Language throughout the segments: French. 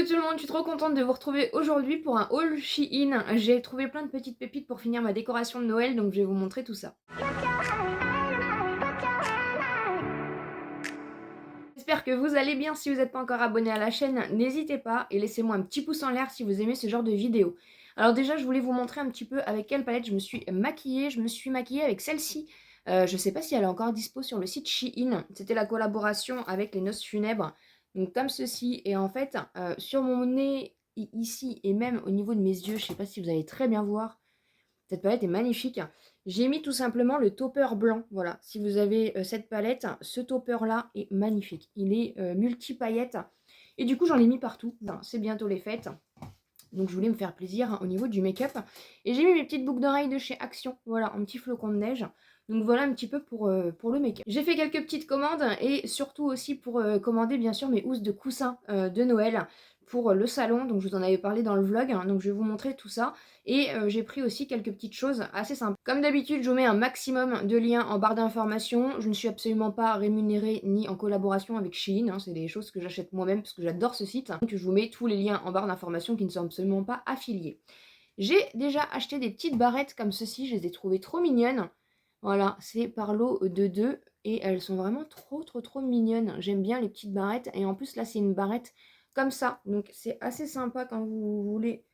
Coucou tout le monde, je suis trop contente de vous retrouver aujourd'hui pour un haul Shein. J'ai trouvé plein de petites pépites pour finir ma décoration de Noël, donc je vais vous montrer tout ça. J'espère que vous allez bien. Si vous n'êtes pas encore abonné à la chaîne, n'hésitez pas et laissez-moi un petit pouce en l'air si vous aimez ce genre de vidéo. Alors déjà, je voulais vous montrer un petit peu avec quelle palette je me suis maquillée. Je me suis maquillée avec celle-ci. Je ne sais pas si elle est encore dispo sur le site Shein. C'était la collaboration avec les noces funèbres. Donc comme ceci. Et en fait, sur mon nez, ici, et même au niveau de mes yeux, je ne sais pas si vous allez très bien voir, cette palette est magnifique. J'ai mis tout simplement le topper blanc. Voilà, si vous avez cette palette, ce topper-là est magnifique. Il est multi-paillettes. Et du coup, j'en ai mis partout. C'est bientôt les fêtes. Donc, je voulais me faire plaisir au niveau du make-up. Et j'ai mis mes petites boucles d'oreilles de chez Action. Voilà, un petit flocon de neige. Donc, voilà un petit peu pour le make-up. J'ai fait quelques petites commandes et surtout aussi pour commander, bien sûr, mes housses de coussin de Noël pour le salon. Donc, je vous en avais parlé dans le vlog. Donc, je vais vous montrer tout ça. Et j'ai pris aussi quelques petites choses assez simples. Comme d'habitude, je vous mets un maximum de liens en barre d'informations. Je ne suis absolument pas rémunérée ni en collaboration avec Shein. Hein. C'est des choses que j'achète moi-même parce que j'adore ce site. Donc je vous mets tous les liens en barre d'informations qui ne sont absolument pas affiliés. J'ai déjà acheté des petites barrettes comme ceci. Je les ai trouvées trop mignonnes. Voilà, c'est par lot de 2. Et elles sont vraiment trop mignonnes. J'aime bien les petites barrettes. Et en plus, là, c'est une barrette comme ça. Donc c'est assez sympa quand vous voulez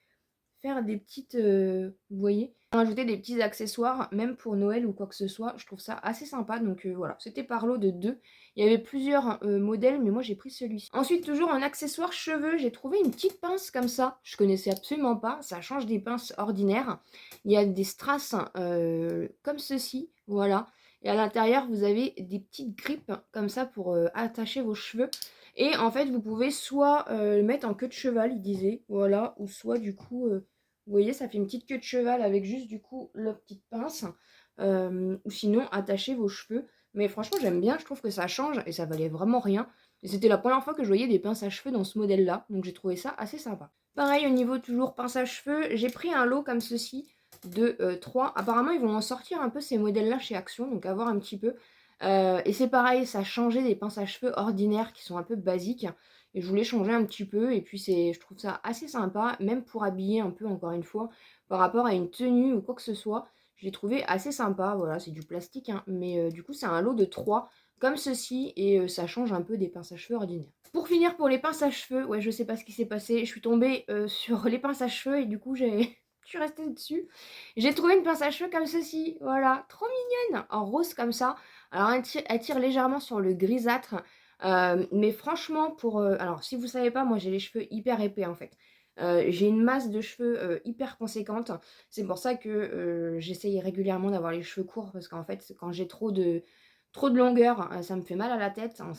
faire des petites, vous voyez? Rajouter des petits accessoires, même pour Noël ou quoi que ce soit, je trouve ça assez sympa. Donc voilà, c'était par lot de 2. Il y avait plusieurs modèles, mais moi j'ai pris celui-ci. Ensuite, toujours un accessoire cheveux, j'ai trouvé une petite pince comme ça. Je connaissais absolument pas, ça change des pinces ordinaires. Il y a des strass comme ceci, voilà. Et à l'intérieur, vous avez des petites grippes comme ça pour attacher vos cheveux. Et en fait, vous pouvez soit le mettre en queue de cheval, il disait, voilà, ou soit du coup, vous voyez, ça fait une petite queue de cheval avec juste du coup la petite pince, ou sinon attacher vos cheveux. Mais franchement, j'aime bien, je trouve que ça change et ça valait vraiment rien. Et c'était la première fois que je voyais des pinces à cheveux dans ce modèle-là, donc j'ai trouvé ça assez sympa. Pareil, au niveau toujours pince à cheveux, j'ai pris un lot comme ceci de 3. Apparemment, ils vont en sortir un peu ces modèles-là chez Action, donc à voir un petit peu. Et c'est pareil, ça changeait des pinces à cheveux ordinaires qui sont un peu basiques. Et je voulais changer un petit peu. Et puis je trouve ça assez sympa, même pour habiller un peu, encore une fois, par rapport à une tenue ou quoi que ce soit. Je l'ai trouvé assez sympa. Voilà, c'est du plastique, hein, mais du coup, c'est un lot de 3 comme ceci. Et ça change un peu des pinces à cheveux ordinaires. Pour finir, pour les pinces à cheveux, ouais, je sais pas ce qui s'est passé. Je suis tombée sur les pinces à cheveux et du coup, je suis restée dessus. J'ai trouvé une pince à cheveux comme ceci. Voilà, trop mignonne, en rose comme ça. Alors, elle tire légèrement sur le grisâtre. Mais franchement, alors, si vous savez pas, moi, j'ai les cheveux hyper épais, en fait. J'ai une masse de cheveux hyper conséquente. C'est pour ça que j'essaye régulièrement d'avoir les cheveux courts. Parce qu'en fait, quand j'ai trop de longueur, ça me fait mal à la tête. Hein,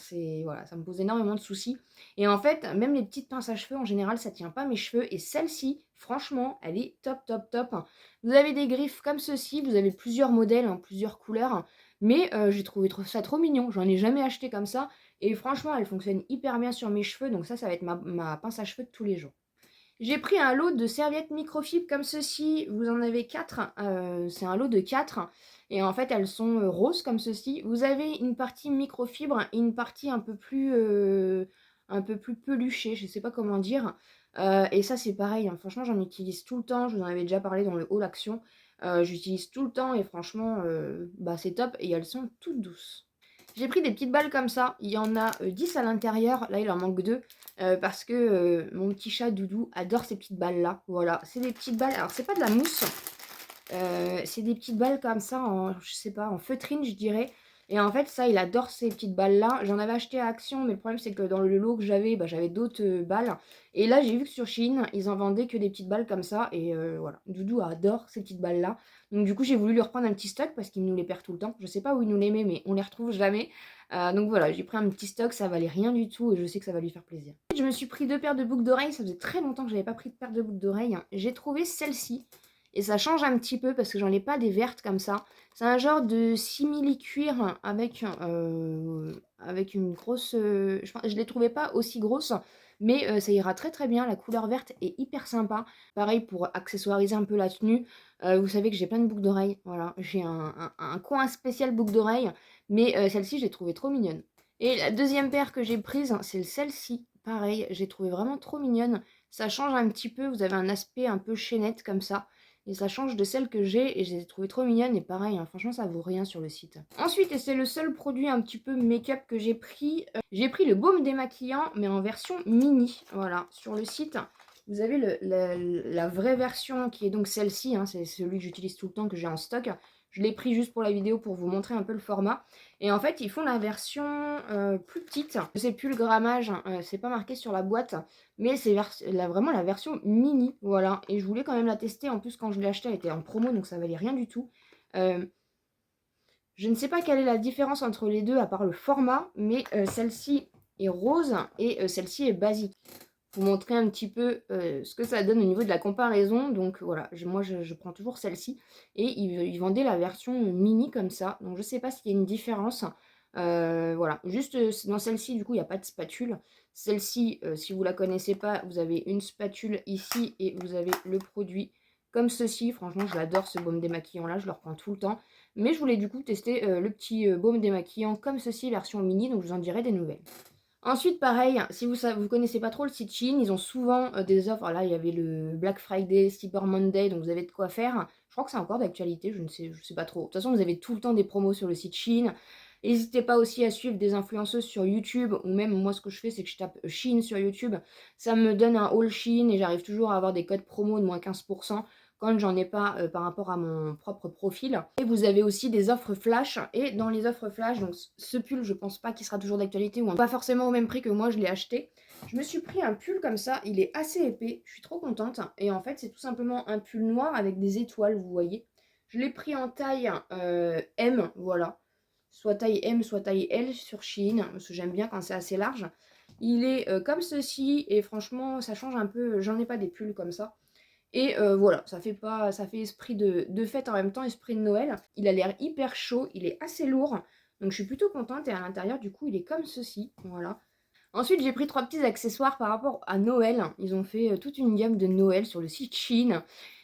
voilà, ça me pose énormément de soucis. Et en fait, même les petites pinces à cheveux, en général, ça tient pas mes cheveux. Et celle-ci, franchement, elle est top. Vous avez des griffes comme ceci. Vous avez plusieurs modèles, hein, plusieurs couleurs. Mais j'ai trouvé ça trop mignon. J'en ai jamais acheté comme ça. Et franchement, elle fonctionne hyper bien sur mes cheveux. Donc ça va être ma pince à cheveux de tous les jours. J'ai pris un lot de serviettes microfibres comme ceci. Vous en avez 4. C'est un lot de 4. Et en fait, elles sont roses comme ceci. Vous avez une partie microfibre et une partie un peu plus peluchée. Je ne sais pas comment dire. Et ça, c'est pareil. Hein. Franchement, j'en utilise tout le temps. Je vous en avais déjà parlé dans le haul action. J'utilise tout le temps et franchement, c'est top. Et elles sont toutes douces. J'ai pris des petites balles comme ça. Il y en a 10 à l'intérieur. Là, il en manque 2. Parce que mon petit chat Doudou adore ces petites balles-là. Voilà, c'est des petites balles. Alors, c'est pas de la mousse. C'est des petites balles comme ça, je sais pas, en feutrine, je dirais. Et en fait, ça, il adore ces petites balles-là. J'en avais acheté à Action, mais le problème, c'est que dans le lot que j'avais, j'avais d'autres balles. Et là, j'ai vu que sur Shein, ils en vendaient que des petites balles comme ça. Et voilà, Doudou adore ces petites balles-là. Donc, du coup, j'ai voulu lui reprendre un petit stock parce qu'il nous les perd tout le temps. Je sais pas où il nous les met, mais on les retrouve jamais. Donc voilà, j'ai pris un petit stock, ça valait rien du tout et je sais que ça va lui faire plaisir. Je me suis pris 2 paires de boucles d'oreilles. Ça faisait très longtemps que j'avais pas pris de paire de boucles d'oreilles. J'ai trouvé celle-ci. Et ça change un petit peu parce que j'en ai pas des vertes comme ça. C'est un genre de simili-cuir avec une grosse... je les trouvais pas aussi grosses, mais ça ira très bien. La couleur verte est hyper sympa. Pareil pour accessoiriser un peu la tenue. Vous savez que j'ai plein de boucles d'oreilles. Voilà, j'ai un coin spécial boucles d'oreilles. Mais celle-ci, je l'ai trouvée trop mignonne. Et la deuxième paire que j'ai prise, c'est celle-ci. Pareil, j'ai trouvé vraiment trop mignonne. Ça change un petit peu, vous avez un aspect un peu chaînette comme ça. Et ça change de celle que j'ai et je les ai trouvées trop mignonnes. Et pareil, hein, franchement, ça vaut rien sur le site. Ensuite, et c'est le seul produit un petit peu make-up que j'ai pris le baume démaquillant, mais en version mini. Voilà, sur le site, vous avez la vraie version qui est donc celle-ci. Hein, c'est celui que j'utilise tout le temps, que j'ai en stock. Je l'ai pris juste pour la vidéo pour vous montrer un peu le format. Et en fait, ils font la version plus petite. Je sais plus le grammage, c'est pas marqué sur la boîte, mais c'est vraiment la version mini. Voilà. Et je voulais quand même la tester. En plus, quand je l'ai acheté, elle était en promo, donc ça valait rien du tout. Je ne sais pas quelle est la différence entre les deux, à part le format, mais celle-ci est rose et celle-ci est basique. Vous montrer un petit peu ce que ça donne au niveau de la comparaison. Donc voilà, moi je prends toujours celle-ci. Et ils vendaient la version mini comme ça. Donc je sais pas s'il y a une différence. Voilà, juste dans celle-ci, du coup, il n'y a pas de spatule. Celle-ci, si vous la connaissez pas, vous avez une spatule ici et vous avez le produit comme ceci. Franchement, je l'adore ce baume démaquillant là, je le reprends tout le temps. Mais je voulais du coup tester le petit baume démaquillant comme ceci, version mini. Donc je vous en dirai des nouvelles. Ensuite, pareil, si vous connaissez pas trop le site Shein, ils ont souvent des offres. Là, il y avait le Black Friday, Cyber Monday, donc vous avez de quoi faire. Je crois que c'est encore d'actualité, je sais pas trop. De toute façon, vous avez tout le temps des promos sur le site Shein. N'hésitez pas aussi à suivre des influenceuses sur YouTube, ou même moi, ce que je fais, c'est que je tape Shein sur YouTube. Ça me donne un haul Shein et j'arrive toujours à avoir des codes promo de moins 15% quand j'en ai pas par rapport à mon propre profil. Et vous avez aussi des offres flash. Et dans les offres flash, donc ce pull, je pense pas qu'il sera toujours d'actualité, ou pas forcément au même prix que moi je l'ai acheté. Je me suis pris un pull comme ça, il est assez épais, je suis trop contente. Et en fait, c'est tout simplement un pull noir avec des étoiles, vous voyez. Je l'ai pris en taille M, voilà. Soit taille M, soit taille L sur Shein, parce que j'aime bien quand c'est assez large. Il est comme ceci, et franchement, ça change un peu. J'en ai pas des pulls comme ça. Et voilà, ça fait esprit de fête en même temps, esprit de Noël. Il a l'air hyper chaud, il est assez lourd. Donc je suis plutôt contente et à l'intérieur du coup il est comme ceci. Voilà. Ensuite j'ai pris 3 petits accessoires par rapport à Noël. Ils ont fait toute une gamme de Noël sur le site Shein.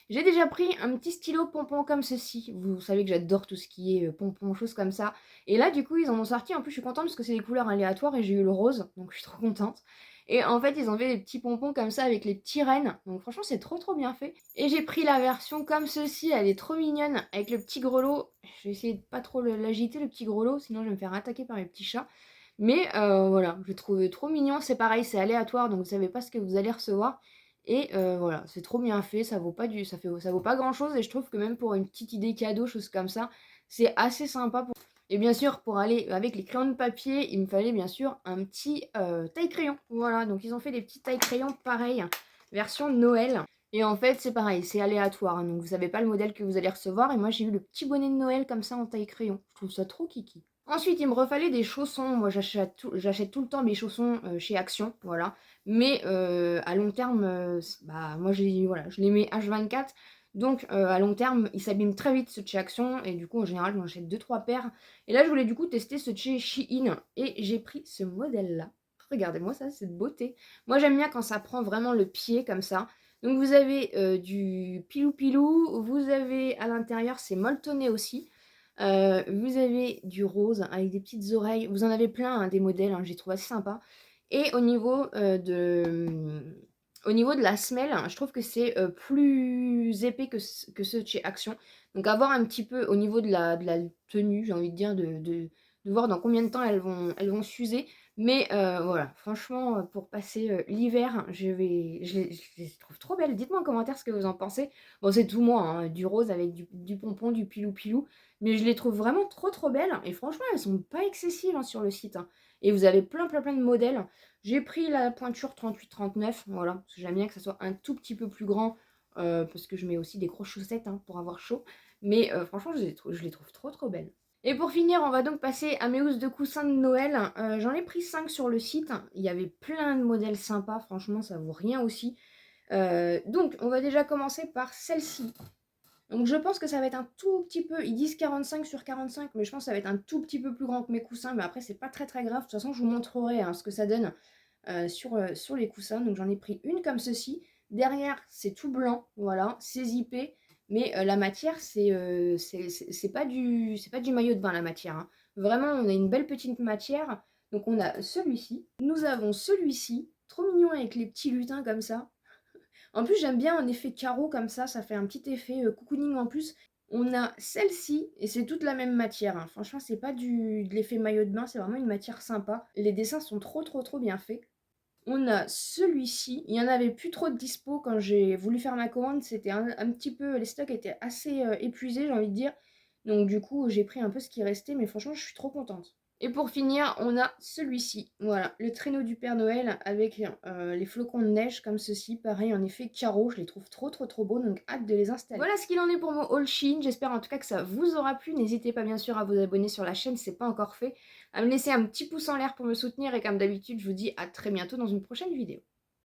J'ai déjà pris un petit stylo pompon comme ceci. Vous savez que j'adore tout ce qui est pompon, choses comme ça. Et là du coup ils en ont sorti. En plus je suis contente parce que c'est des couleurs aléatoires et j'ai eu le rose. Donc je suis trop contente. Et en fait, ils ont fait des petits pompons comme ça avec les petits rennes. Donc franchement, c'est trop bien fait. Et j'ai pris la version comme ceci. Elle est trop mignonne avec le petit grelot. Je vais essayer de pas trop l'agiter, le petit grelot. Sinon, je vais me faire attaquer par mes petits chats. Mais voilà, je le trouve trop mignon. C'est pareil, c'est aléatoire. Donc vous savez pas ce que vous allez recevoir. Et voilà, c'est trop bien fait. Ça vaut pas ça vaut pas grand chose. Et je trouve que même pour une petite idée cadeau, chose comme ça, c'est assez sympa. Et bien sûr, pour aller avec les crayons de papier, il me fallait bien sûr un petit taille-crayon. Voilà, donc ils ont fait des petits taille-crayons pareils, version Noël. Et en fait, c'est pareil, c'est aléatoire. Hein, donc vous savez pas le modèle que vous allez recevoir. Et moi, j'ai eu le petit bonnet de Noël comme ça en taille-crayon. Je trouve ça trop kiki. Ensuite, il me refallait des chaussons. Moi, j'achète tout le temps mes chaussons chez Action. Voilà. Mais à long terme, bah, moi, voilà, je les mets H24. Donc à long terme, il s'abîme très vite ce chez Action et du coup en général j'en achète 2-3 paires. Et là je voulais du coup tester ce chez Shein et j'ai pris ce modèle là. Regardez-moi ça, cette beauté. Moi j'aime bien quand ça prend vraiment le pied comme ça. Donc vous avez du pilou pilou, vous avez à l'intérieur c'est molletonné aussi. Vous avez du rose avec des petites oreilles. Vous en avez plein hein, des modèles, hein, j'ai trouvé assez sympa. Et au niveau de la semelle, hein, je trouve que c'est plus épais que ceux de chez Action. Donc à voir un petit peu au niveau de la tenue, j'ai envie de dire, de voir dans combien de temps elles vont s'user. Mais voilà, franchement, pour passer l'hiver, je les trouve trop belles. Dites-moi en commentaire ce que vous en pensez. Bon, c'est tout moi, hein, du rose avec du pompon, du pilou pilou. Mais je les trouve vraiment trop belles. Et franchement, elles sont pas excessives hein, sur le site. Hein. Et vous avez plein de modèles. J'ai pris la pointure 38-39, voilà, parce que j'aime bien que ça soit un tout petit peu plus grand, parce que je mets aussi des grosses chaussettes hein, pour avoir chaud. Mais franchement, je les trouve trop belles. Et pour finir, on va donc passer à mes housses de coussins de Noël. J'en ai pris 5 sur le site. Il y avait plein de modèles sympas, franchement, ça vaut rien aussi. Donc, on va déjà commencer par celle-ci. Donc je pense que ça va être un tout petit peu, ils disent 45 sur 45, mais je pense que ça va être un tout petit peu plus grand que mes coussins, mais après c'est pas très grave, de toute façon je vous montrerai hein, ce que ça donne sur les coussins. Donc j'en ai pris une comme ceci, derrière c'est tout blanc, voilà, c'est zippé, mais la matière c'est pas du maillot de bain la matière, hein. Vraiment on a une belle petite matière, Donc on a celui-ci. Nous avons celui-ci, trop mignon avec les petits lutins comme ça. En plus, j'aime bien un effet carreau comme ça fait un petit effet cocooning en plus. On a celle-ci, et c'est toute la même matière, hein. Franchement, c'est pas de l'effet maillot de bain, c'est vraiment une matière sympa. Les dessins sont trop bien faits. On a celui-ci, il y en avait plus trop de dispo quand j'ai voulu faire ma commande, c'était un petit peu, les stocks étaient assez épuisés, j'ai envie de dire. Donc du coup, j'ai pris un peu ce qui restait, mais franchement, je suis trop contente. Et pour finir, on a celui-ci. Voilà, le traîneau du Père Noël avec les flocons de neige comme ceci. Pareil, en effet carreau, je les trouve trop beaux, donc hâte de les installer. Voilà ce qu'il en est pour mon haul Shein. J'espère en tout cas que ça vous aura plu. N'hésitez pas bien sûr à vous abonner sur la chaîne si ce n'est pas encore fait, à me laisser un petit pouce en l'air pour me soutenir et comme d'habitude, je vous dis à très bientôt dans une prochaine vidéo.